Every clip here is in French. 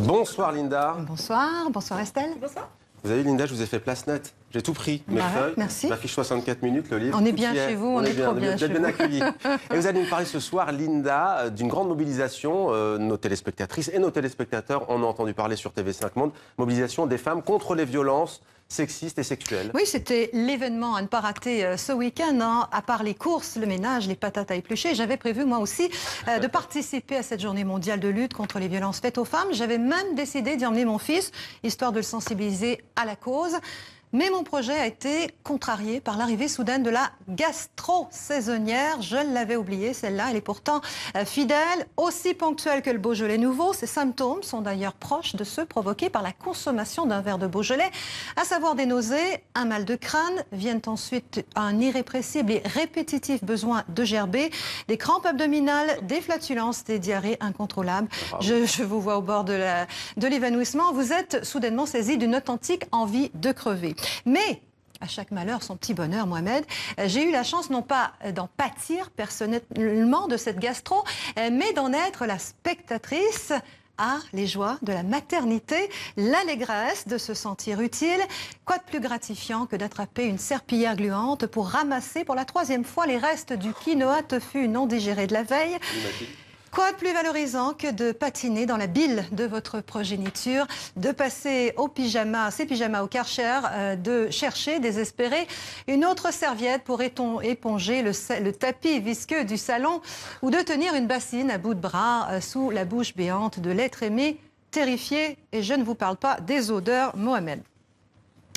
Bonsoir Linda. Bonsoir, bonsoir Estelle. Bonsoir. Vous avez vu Linda, je vous ai fait place nette. J'ai tout pris, mes feuilles, merci. ma fiche 64 minutes, le livre. On est bien chez vous, on est trop bien chez vous. Accueillis. Et vous allez nous parler ce soir, Linda, d'une grande mobilisation. Nos téléspectatrices et nos téléspectateurs en ont entendu parler sur TV5 Monde. Mobilisation des femmes contre les violences sexistes et sexuelles. Oui, c'était l'événement à ne pas rater ce week-end. Hein. À part les courses, le ménage, les patates à éplucher, j'avais prévu moi aussi de participer à cette journée mondiale de lutte contre les violences faites aux femmes. J'avais même décidé d'y emmener mon fils, histoire de le sensibiliser à la cause. Mais mon projet a été contrarié par l'arrivée soudaine de la gastro-saisonnière. Je l'avais oubliée, celle-là. Elle est pourtant fidèle, aussi ponctuelle que le Beaujolais nouveau. Ces symptômes sont d'ailleurs proches de ceux provoqués par la consommation d'un verre de Beaujolais, à savoir des nausées, un mal de crâne, viennent ensuite un irrépressible et répétitif besoin de gerber, des crampes abdominales, des flatulences, des diarrhées incontrôlables. Je vous vois au bord de l'évanouissement. Vous êtes soudainement saisi d'une authentique envie de crever. Mais, à chaque malheur, son petit bonheur, Mohamed, j'ai eu la chance non pas d'en pâtir personnellement de cette gastro, mais d'en être la spectatrice. Ah, les joies de la maternité, l'allégresse de se sentir utile. Quoi de plus gratifiant que d'attraper une serpillière gluante pour ramasser pour la 3e fois les restes du quinoa tofu non digéré de la veille. Quoi de plus valorisant que de patiner dans la bile de votre progéniture, de passer ces pyjamas au Karcher, de chercher, désespéré, une autre serviette pour éponger le tapis visqueux du salon ou de tenir une bassine à bout de bras sous la bouche béante de l'être aimé, terrifié, et je ne vous parle pas des odeurs, Mohamed.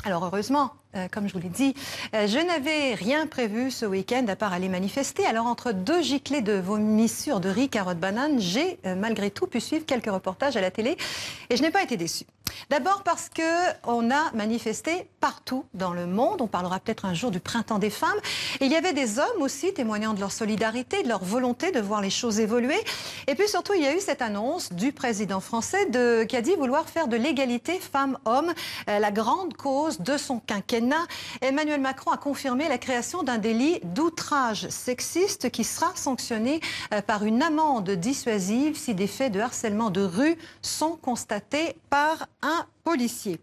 Alors heureusement, comme je vous l'ai dit, je n'avais rien prévu ce week-end à part aller manifester. Alors entre 2 giclées de vomissures de riz, carottes, bananes, j'ai malgré tout pu suivre quelques reportages à la télé et je n'ai pas été déçue. D'abord parce qu'on a manifesté partout dans le monde. On parlera peut-être un jour du printemps des femmes. Et il y avait des hommes aussi témoignant de leur solidarité, de leur volonté de voir les choses évoluer. Et puis surtout, il y a eu cette annonce du président français qui a dit vouloir faire de l'égalité femmes-hommes la grande cause de son quinquennat. Emmanuel Macron a confirmé la création d'un délit d'outrage sexiste qui sera sanctionné par une amende dissuasive si des faits de harcèlement de rue sont constatés par un policier.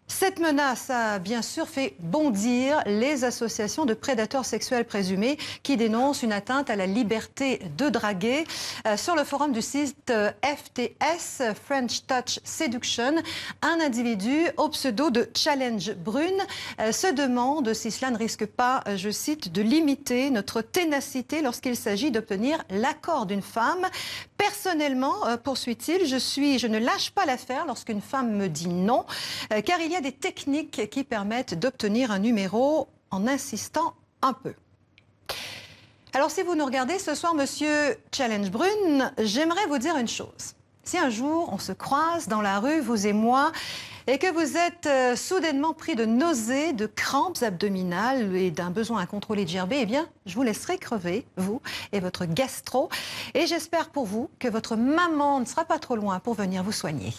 Cette menace a bien sûr fait bondir les associations de prédateurs sexuels présumés qui dénoncent une atteinte à la liberté de draguer. Sur le forum du site FTS, French Touch Seduction, un individu au pseudo de Challenge Brune se demande si cela ne risque pas, je cite, de limiter notre ténacité lorsqu'il s'agit d'obtenir l'accord d'une femme. Personnellement, poursuit-il, je ne lâche pas l'affaire lorsqu'une femme me dit non, car il y a des techniques qui permettent d'obtenir un numéro en insistant un peu. Alors si vous nous regardez ce soir, monsieur Challenge Brune, j'aimerais vous dire une chose. Si un jour on se croise dans la rue, vous et moi, et que vous êtes soudainement pris de nausées, de crampes abdominales et d'un besoin incontrôlé de gerber, eh bien, je vous laisserai crever, vous et votre gastro. Et j'espère pour vous que votre maman ne sera pas trop loin pour venir vous soigner.